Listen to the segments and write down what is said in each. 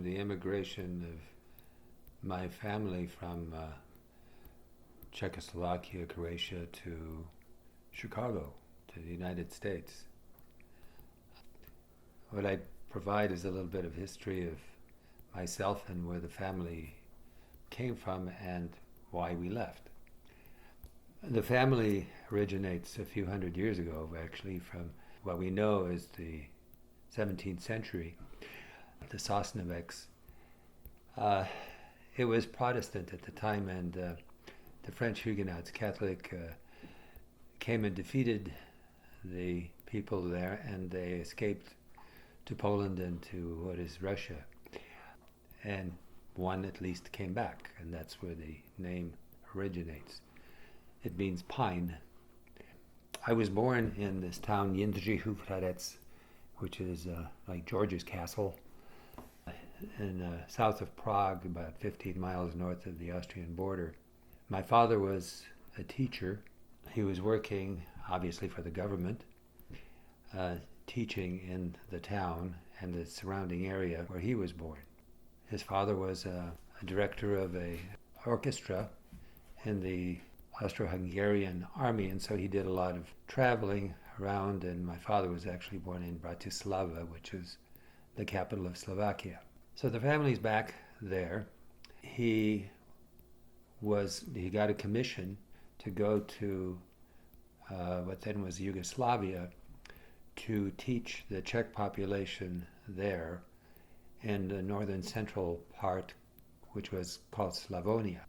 The immigration of my family from Czechoslovakia, Croatia to Chicago, to the United States. What I provide is a little bit of history of myself and where the family came from and why we left. The family originates a few hundred years ago, actually, from what we know as the 17th century, the Sosnowiecks. It was Protestant at the time, and the French Huguenots, Catholic, came and defeated the people there, and they escaped to Poland and to what is Russia. And one at least came back, and that's where the name originates. It means pine. I was born in this town, Jindřichův Hradec, which is like George's Castle, in south of Prague, about 15 miles north of the Austrian border. My father was a teacher. He was working, obviously, for the government, teaching in the town and the surrounding area where he was born. His father was a director of an orchestra in the Austro-Hungarian army, and so he did a lot of traveling around, and my father was actually born in Bratislava, which is the capital of Slovakia. So the family's back there. He got a commission to go to what then was Yugoslavia to teach the Czech population there in the northern central part, which was called Slavonia.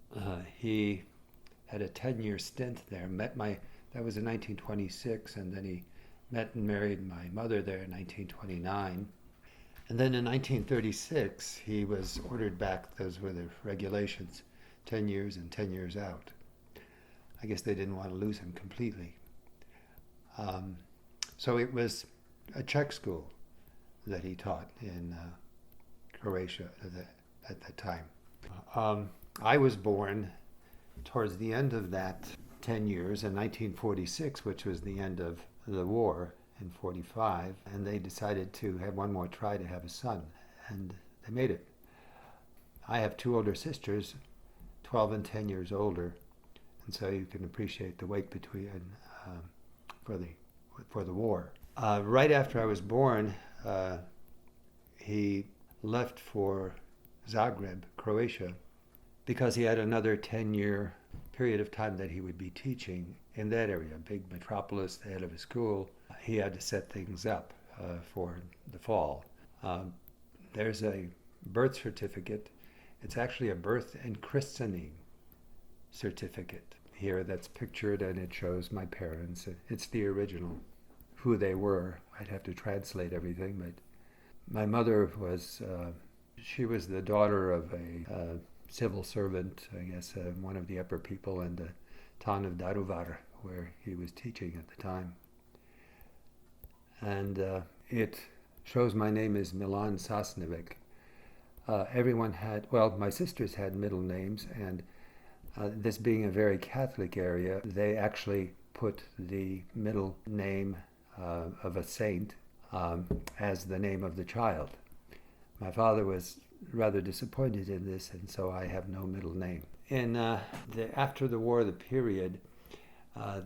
He had a 10-year stint there, that was in 1926, and then he met and married my mother there in 1929. And then in 1936, he was ordered back. Those were the regulations, 10 years and 10 years out. I guess they didn't want to lose him completely. So it was a Czech school that he taught in Croatia at that time. I was born towards the end of that 10 years in 1946, which was the end of the war in 45, and they decided to have one more try to have a son, and they made it. I have two older sisters, 12 and 10 years older, and so you can appreciate the weight between for the war. Right after I was born, he left for Zagreb, Croatia, because he had another 10-year period of time that he would be teaching in that area, a big metropolis, the head of a school. He had to set things up for the fall. There's a birth certificate. It's actually a birth and christening certificate here that's pictured, and it shows my parents. It's the original, who they were. I'd have to translate everything, but my mother was, she was the daughter of a civil servant, I guess, one of the upper people in the town of Daruvar, where he was teaching at the time. And it shows my name is Milan Sosnowiec. Everyone had, well, my sisters had middle names, and this being a very Catholic area, they actually put the middle name of a saint as the name of the child. My father was rather disappointed in this, and so I have no middle name. After the war, the period,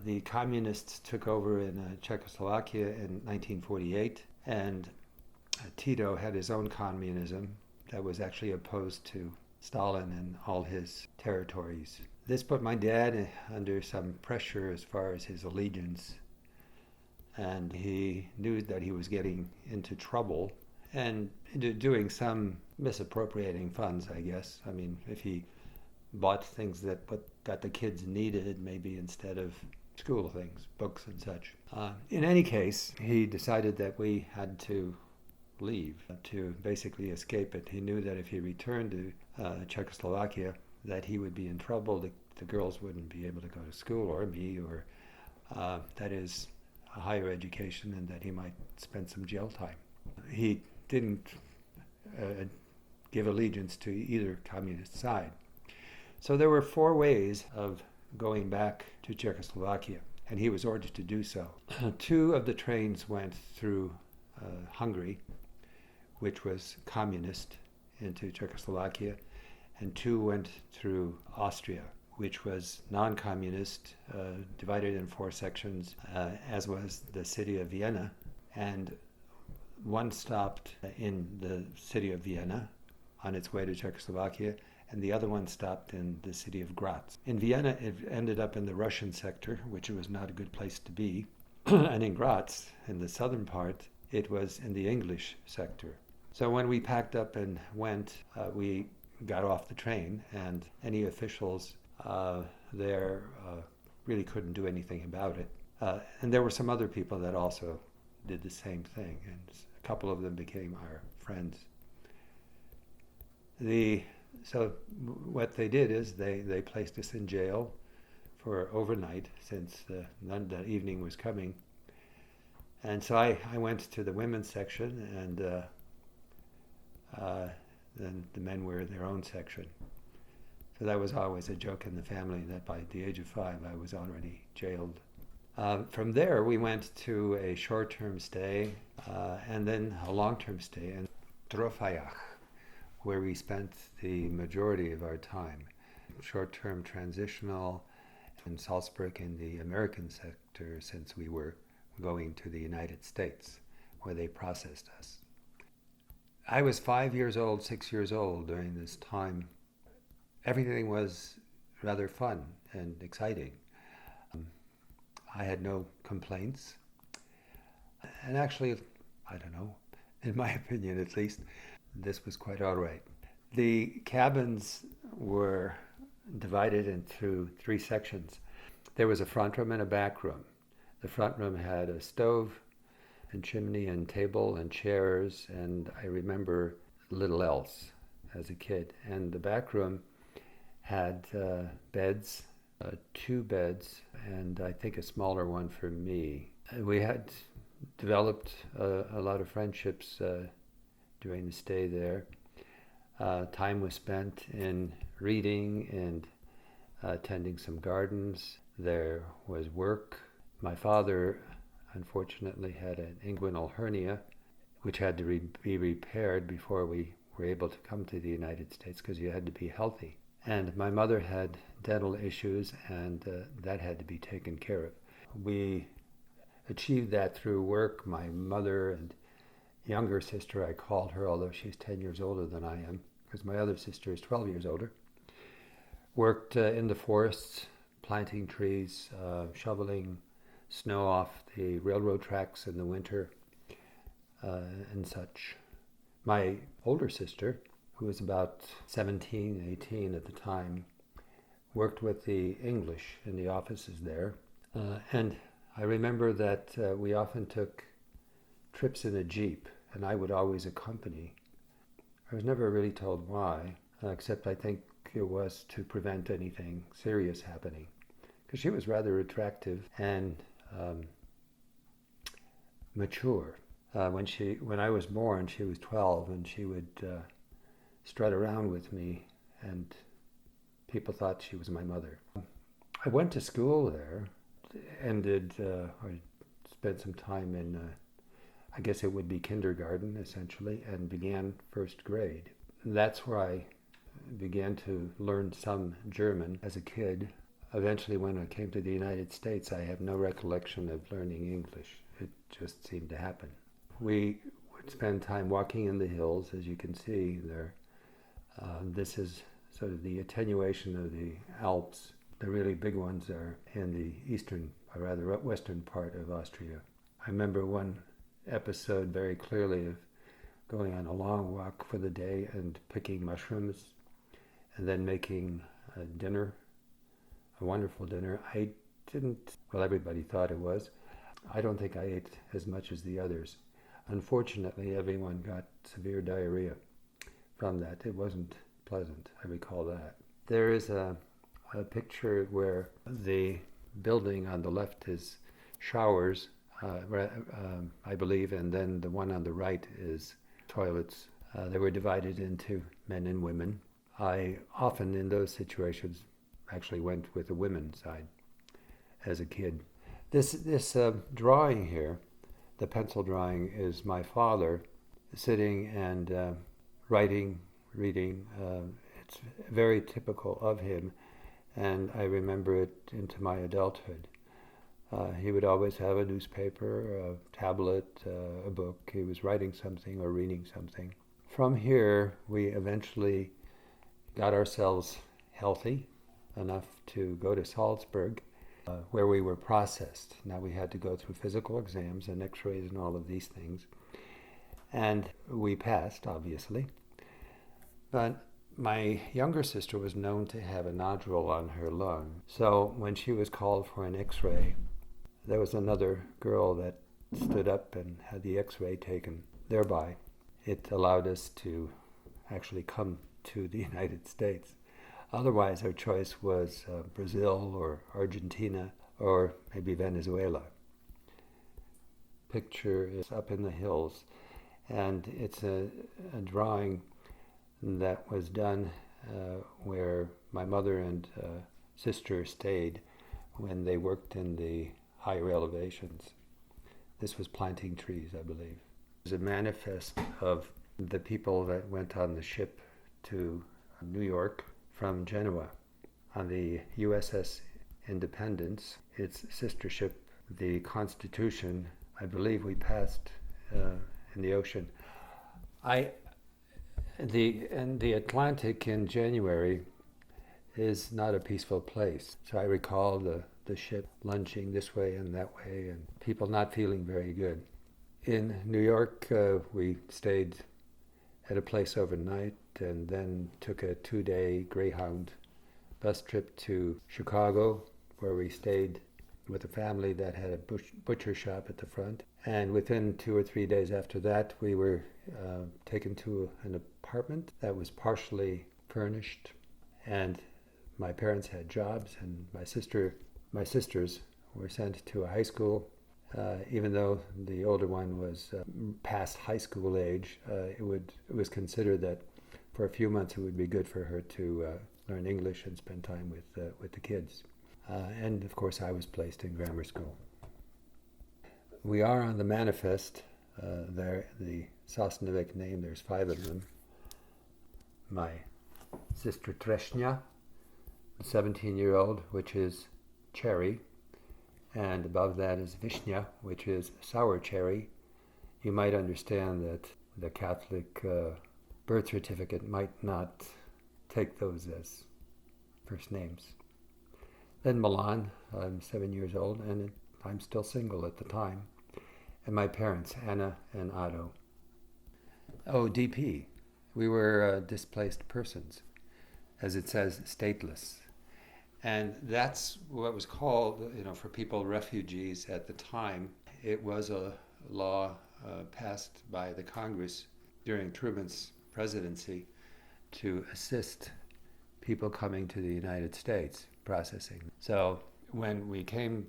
the communists took over in Czechoslovakia in 1948, and Tito had his own communism that was actually opposed to Stalin and all his territories. This put my dad under some pressure as far as his allegiance, and he knew that he was getting into trouble and doing some misappropriating funds, I guess. I mean, if he bought things that the kids needed, maybe instead of school things, books and such. In any case, he decided that we had to leave, to basically escape it. He knew that if he returned to Czechoslovakia, that he would be in trouble. The girls wouldn't be able to go to school, or me, or that is, a higher education, and that he might spend some jail time. He didn't give allegiance to either communist side. So there were 4 ways of going back to Czechoslovakia, and he was ordered to do so. 2 of the trains went through Hungary, which was communist into Czechoslovakia, and 2 went through Austria, which was non-communist, divided in 4 sections, as was the city of Vienna. And 1 stopped in the city of Vienna on its way to Czechoslovakia, and the other one stopped in the city of Graz. In Vienna, it ended up in the Russian sector, which was not a good place to be. And in Graz, in the southern part, it was in the English sector. So when we packed up and went, we got off the train, and any officials there really couldn't do anything about it. And there were some other people that also did the same thing, and a couple of them became our friends. So what they did is they placed us in jail for overnight, since the evening was coming. And so I went to the women's section, and then the men were in their own section. So that was always a joke in the family that by the age of 5 I was already jailed. From there we went to a short-term stay and then a long-term stay in Trofajach, where we spent the majority of our time. Short-term transitional in Salzburg in the American sector, since we were going to the United States, where they processed us. I was 5 years old, 6 years old during this time. Everything was rather fun and exciting. I had no complaints. And actually, I don't know, in my opinion at least, this was quite all right. The cabins were divided into 3 sections. There was a front room and a back room. The front room had a stove and chimney and table and chairs, and I remember little else as a kid. And the back room had beds, 2 beds, and I think a smaller one for me. We had developed a lot of friendships during the stay there. Time was spent in reading and tending some gardens. There was work. My father, unfortunately, had an inguinal hernia, which had to be repaired before we were able to come to the United States, because you had to be healthy. And my mother had dental issues, and that had to be taken care of. We achieved that through work. My mother and younger sister, I called her, although she's 10 years older than I am, because my other sister is 12 years older, worked in the forests, planting trees, shoveling snow off the railroad tracks in the winter, and such. My older sister, who was about 17, 18 at the time, worked with the English in the offices there. And I remember that we often took trips in a Jeep, and I would always accompany. I was never really told why, except I think it was to prevent anything serious happening, because she was rather attractive and mature. When I was born, she was 12, and she would strut around with me, and people thought she was my mother. I went to school there, I spent some time in, I guess it would be kindergarten, essentially, and began 1st grade. That's where I began to learn some German as a kid. Eventually, when I came to the United States, I have no recollection of learning English. It just seemed to happen. We would spend time walking in the hills, as you can see there. This is sort of the attenuation of the Alps. The really big ones are in the eastern, or rather western part of Austria. I remember one episode very clearly of going on a long walk for the day and picking mushrooms and then making dinner, a wonderful dinner. I didn't, well, everybody thought it was. I don't think I ate as much as the others. Unfortunately, everyone got severe diarrhea from that. It wasn't pleasant, I recall that. There is a picture where the building on the left is showers, I believe, and then the one on the right is toilets. They were divided into men and women. I often, in those situations, actually went with the women's side as a kid. This drawing here, the pencil drawing, is my father sitting and writing reading. It's very typical of him, and I remember it into my adulthood. He would always have a newspaper, a tablet, a book. He was writing something or reading something. From here, we eventually got ourselves healthy enough to go to Salzburg, where we were processed. Now we had to go through physical exams and x-rays and all of these things. And we passed, obviously. But my younger sister was known to have a nodule on her lung. So when she was called for an x-ray, there was another girl that stood up and had the x-ray taken. Thereby, it allowed us to actually come to the United States. Otherwise, our choice was Brazil or Argentina or maybe Venezuela. Picture is up in the hills, and it's a drawing that was done where my mother and sister stayed when they worked in the higher elevations. This was planting trees, I believe. It was a manifest of the people that went on the ship to New York from Genoa on the USS Independence, its sister ship, the Constitution. I believe we passed in the ocean. The Atlantic in January is not a peaceful place. So I recall the ship lunging this way and that way, and people not feeling very good. In New York, we stayed at a place overnight and then took a 2-day Greyhound bus trip to Chicago, where we stayed with a family that had a butcher shop at the front. And within 2 or 3 days after that, we were taken to an apartment that was partially furnished, and my parents had jobs, and my sisters were sent to a high school. Even though the older one was past high school age, it was considered that for a few months it would be good for her to learn English and spend time with the kids. And of course I was placed in grammar school. We are on the manifest, there, the Sosnowiec name, there's 5 of them. My sister Treshnia, the 17-year-old, which is cherry, and above that is Vishnya, which is sour cherry. You might understand that the Catholic birth certificate might not take those as first names. Then Milan, I'm 7 years old, and I'm still single at the time. And my parents, Anna and Otto. Oh, DP. We were displaced persons, as it says, stateless. And that's what was called, for people, refugees at the time. It was a law passed by the Congress during Truman's presidency to assist people coming to the United States processing. So when we came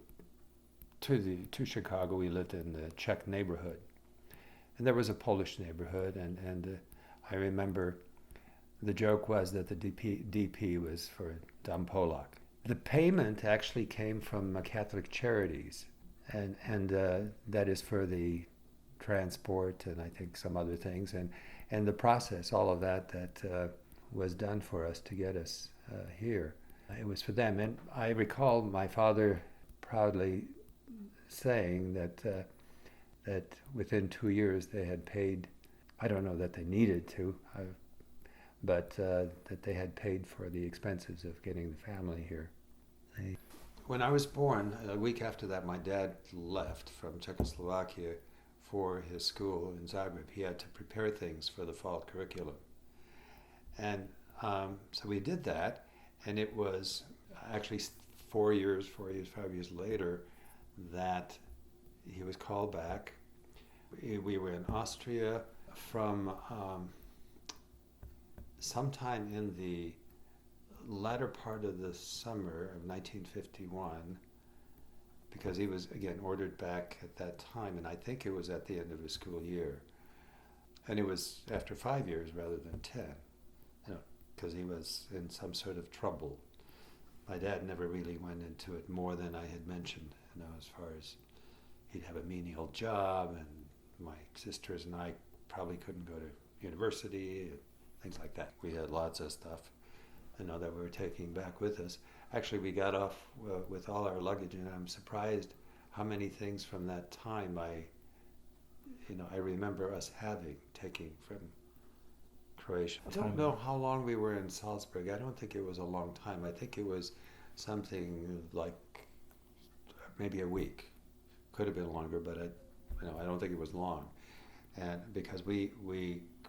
to Chicago, we lived in the Czech neighborhood. And there was a Polish neighborhood, and I remember the joke was that the DP was for dumb Polak. The payment actually came from Catholic Charities, and that is for the transport and I think some other things, and the process, all of that was done for us to get us here. It was for them. And I recall my father proudly saying that within 2 years they had paid, I don't know that they needed to, but that they had paid for the expenses of getting the family here. When I was born, a week after that, my dad left from Czechoslovakia for his school in Zagreb. He had to prepare things for the fall curriculum. And so we did that, and it was actually 5 years later that he was called back. We were in Austria from sometime in the latter part of the summer of 1951, because he was again ordered back at that time, and I think it was at the end of his school year. And it was after 5 years rather than 10, because he was in some sort of trouble. My dad never really went into it more than I had mentioned, as far as he'd have a menial job, and my sisters and I probably couldn't go to university. things like that. We had lots of stuff, that we were taking back with us. Actually, we got off with all our luggage, and I'm surprised how many things from that time I remember us taking from Croatia. I don't know how long we were in Salzburg. I don't think it was a long time. I think it was something like maybe a week. Could have been longer, but I don't think it was long. And because we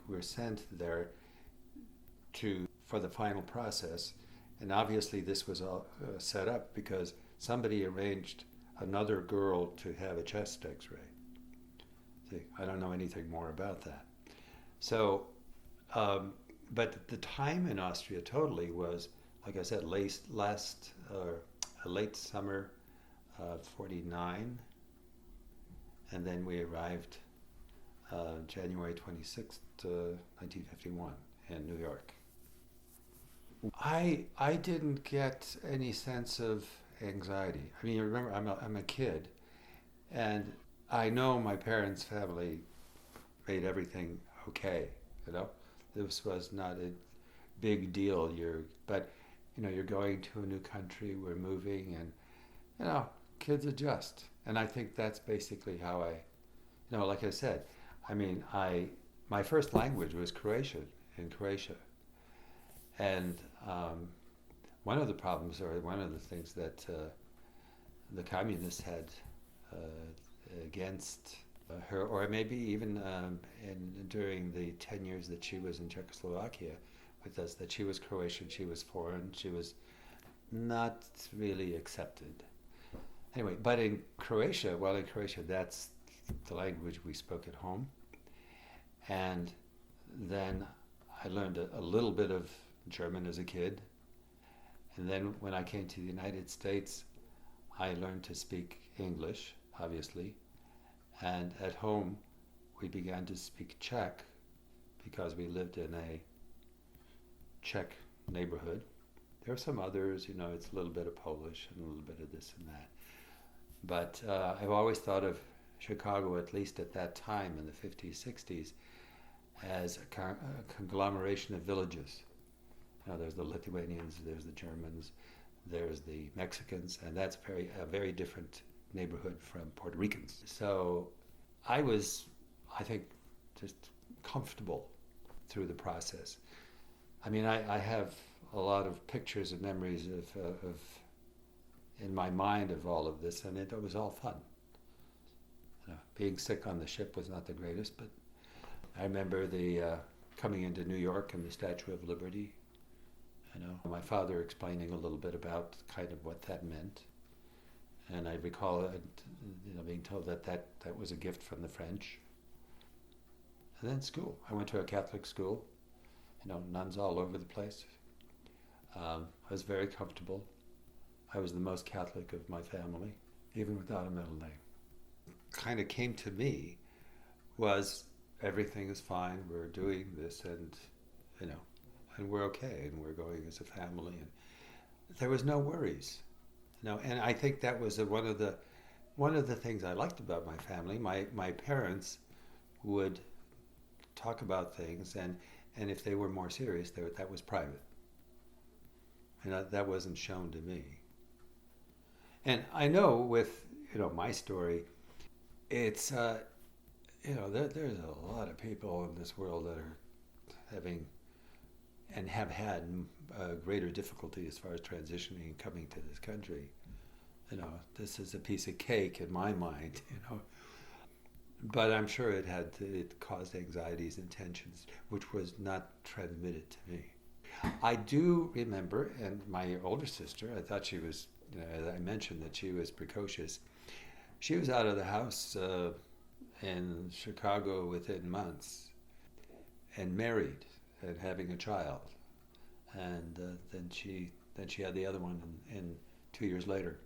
were sent there for the final process, and obviously this was all set up because somebody arranged another girl to have a chest X-ray. See, I don't know anything more about that. So, but the time in Austria totally was, like I said, late summer of '49, and then we arrived January 26th, 1951 in New York. I didn't get any sense of anxiety. I mean, you remember, I'm a kid, and I know my parents' family made everything okay. This was not a big deal. But you're going to a new country. We're moving, and kids adjust. And I think that's basically how like I said, I mean, my first language was Croatian in Croatia, and one of the problems, or one of the things that the communists had against her, or maybe even during the 10 years that she was in Czechoslovakia with us, that she was Croatian, she was foreign, she was not really accepted. Anyway, but in Croatia, that's the language we spoke at home. And then I learned a little bit of German as a kid. And then when I came to the United States, I learned to speak English, obviously. And at home, we began to speak Czech because we lived in a Czech neighborhood. There are some others, it's a little bit of Polish and a little bit of this and that. But I've always thought of Chicago, at least at that time in the 50s, 60s, as a conglomeration of villages. There's the Lithuanians, there's the Germans, there's the Mexicans, and that's a very different neighborhood from Puerto Ricans. So I was, I think, just comfortable through the process. I mean, I have a lot of pictures and memories of in my mind of all of this, and it was all fun. Being sick on the ship was not the greatest, but I remember the coming into New York and the Statue of Liberty. My father explaining a little bit about kind of what that meant, and I recall being told that was a gift from the French. And then school. I went to a Catholic school. Nuns all over the place. I was very comfortable. I was the most Catholic of my family, even without a middle name. Kind of came to me was everything is fine. We're doing this, and and we're okay, and we're going as a family, and there was no worries. And I think that was one of the things I liked about my family. My parents would talk about things, and if they were more serious, that was private, and that wasn't shown to me. And I know with my story, it's there's a lot of people in this world that are having and have had greater difficulty as far as transitioning and coming to this country. This is a piece of cake in my mind, But I'm sure it caused anxieties and tensions, which was not transmitted to me. I do remember, and my older sister, I thought she was, as I mentioned, that she was precocious. She was out of the house in Chicago within months, and married and having a child, and then she had the other one in 2 years later.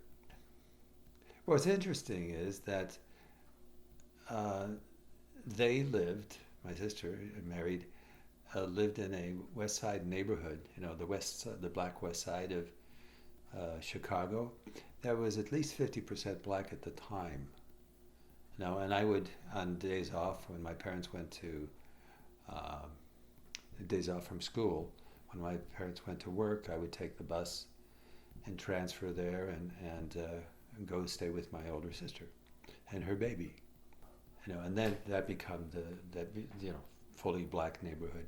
What's interesting is that they lived. My sister married, lived in a West Side neighborhood. The Black West Side of Chicago. That was at least 50% black at the time. And I would, on days off when my parents went to days off from school, when my parents went to work, I would take the bus and transfer there and go stay with my older sister and her baby. And then that became the fully black neighborhood.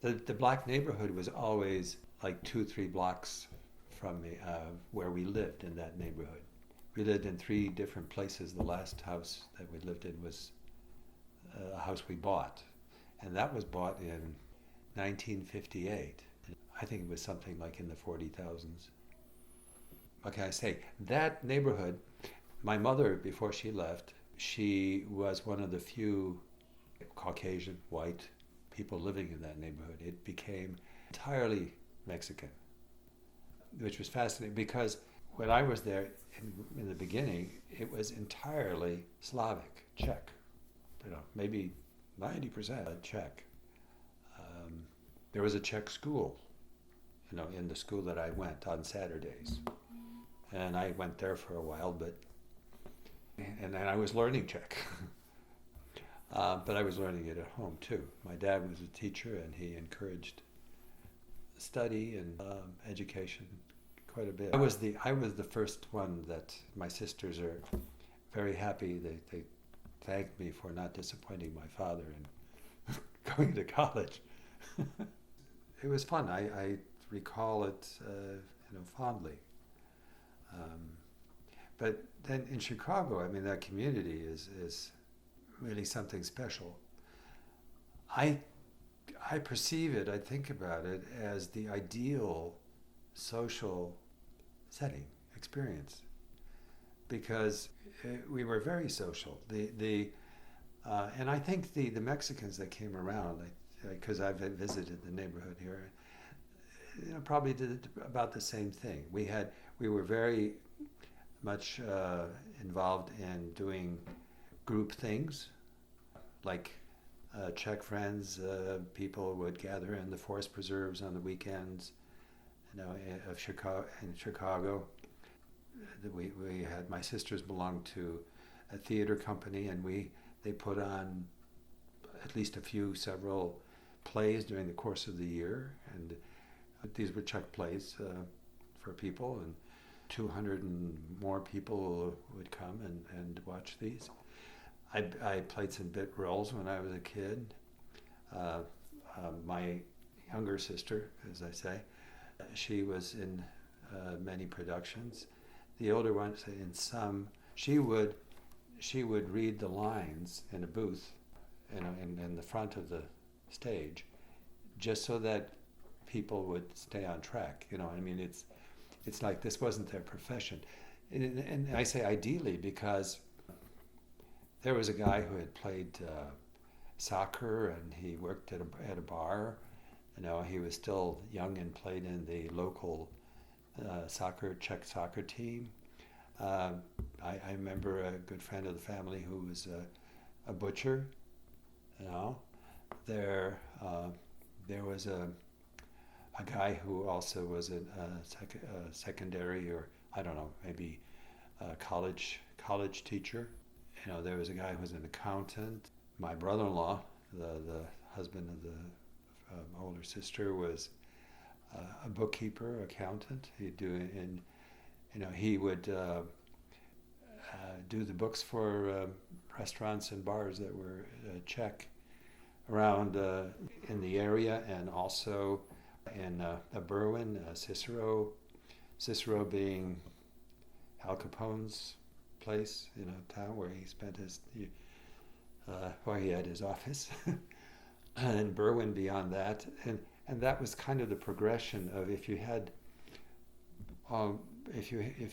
The black neighborhood was always like 2-3 blocks from where we lived in that neighborhood. We lived in 3 different places. The last house that we lived in was a house we bought, and that was bought in 1958. I think it was something like in the 40,000s. What can I say? That neighborhood, my mother, before she left, she was one of the few Caucasian, white people living in that neighborhood. It became entirely Mexican, which was fascinating because when I was there in the beginning, it was entirely Slavic, Czech, maybe 90% Czech. There was a Czech school, in the school that I went on Saturdays. And I went there for a while, and then I was learning Czech. But I was learning it at home too. My dad was a teacher, and he encouraged study and education quite a bit. I was the first one that my sisters are very happy. They thanked me for not disappointing my father and going to college. It was fun. I recall it, fondly. But then in Chicago, that community is really something special. I perceive it, I think about it as the ideal social setting, experience, because we were very social. And I think the Mexicans that came around, because I've visited the neighborhood here, probably did about the same thing. We were very much involved in doing group things, like Czech friends. People would gather in the forest preserves on the weekends, of Chicago. In Chicago, we had, my sisters belonged to a theater company, and they put on at least several plays during the course of the year, and these were Czech plays for people, and 200 and more people would come and watch these. I played some bit roles when I was a kid. My younger sister, as I say, she was in many productions. The older one, in some, she would read the lines in a booth, in the front of the stage, just so that people would stay on track. It's like this wasn't their profession. And I say ideally because there was a guy who had played soccer, and he worked at a bar. He was still young and played in the local Czech soccer team. I remember a good friend of the family who was a butcher. There was a guy who also was a secondary, or I don't know, maybe a college teacher. There was a guy who was an accountant. My brother-in-law, the husband of the older sister, was a bookkeeper, accountant. He would do the books for restaurants and bars that were Czech around in the area, and also in Berwyn, Cicero being Al Capone's place, town where he spent where he had his office, and Berwyn beyond that, and that was kind of the progression of if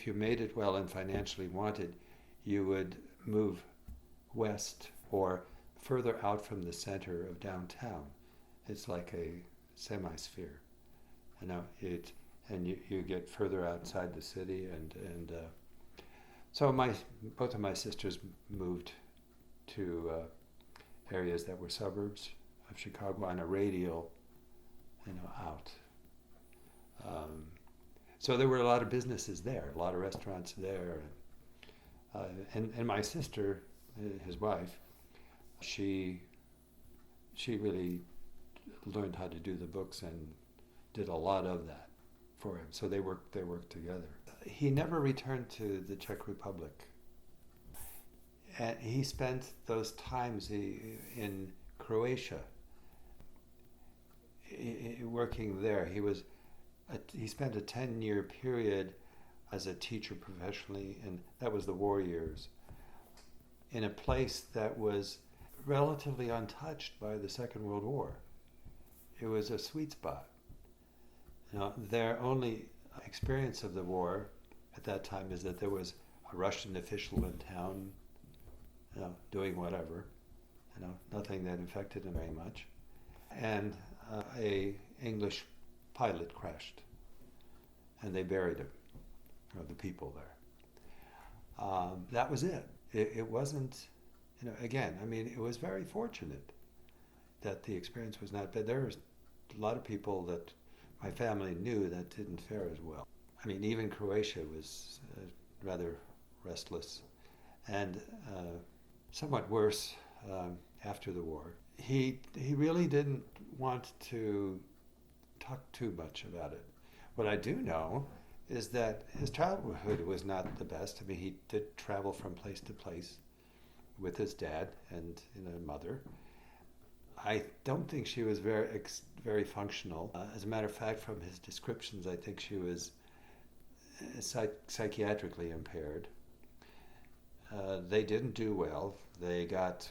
you made it well and financially wanted, you would move west or further out from the center of downtown. It's like a semi-sphere, and you get further outside the city, and so both of my sisters moved to areas that were suburbs of Chicago on a radial, out. So there were a lot of businesses there, a lot of restaurants there, and my sister, his wife, she really learned how to do the books and did a lot of that for him. So they worked together. He never returned to the Czech Republic. And he spent those times in Croatia working there. He spent a 10-year period as a teacher professionally, and that was the war years, in a place that was relatively untouched by the Second World War. It was a sweet spot. Their only experience of the war at that time is that there was a Russian official in town, doing whatever, nothing that affected him very much, and a English pilot crashed, and they buried him, the people there. That was it. It wasn't, again, it was very fortunate that the experience was not bad. There was a lot of people that my family knew that didn't fare as well. Even Croatia was rather restless and somewhat worse after the war. He really didn't want to talk too much about it. What I do know is that his childhood was not the best. He did travel from place to place with his dad and mother. I don't think she was very functional. As a matter of fact, from his descriptions, I think she was psychiatrically impaired. They didn't do well. They got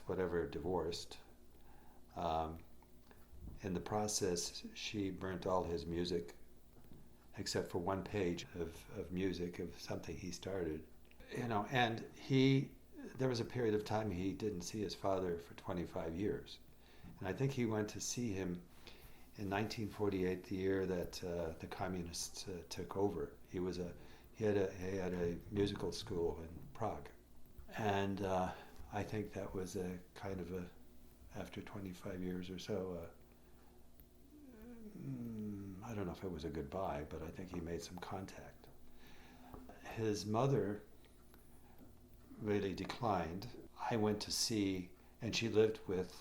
divorced. In the process, she burnt all his music, except for one page of music of something he started. And there was a period of time he didn't see his father for 25 years. And I think he went to see him in 1948, the year that the communists took over. He had a musical school in Prague. And I think that was after 25 years or so, I don't know if it was a goodbye, but I think he made some contact. His mother really declined. I went to see, and she lived with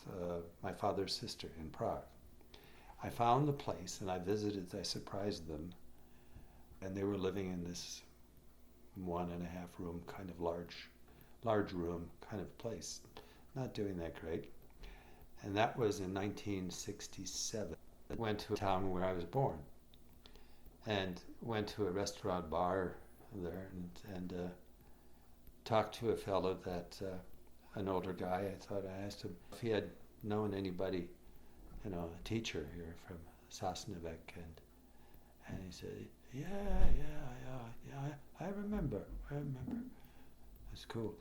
my father's sister in Prague. I found the place and I visited, I surprised them, and they were living in this 1.5 room, kind of large room kind of place, not doing that great. And that was in 1967. I went to a town where I was born and went to a restaurant bar there and talked to a fellow an older guy. I asked him if he had known anybody, a teacher here from Sosnowiec, and he said, yeah, I remember. That's cool.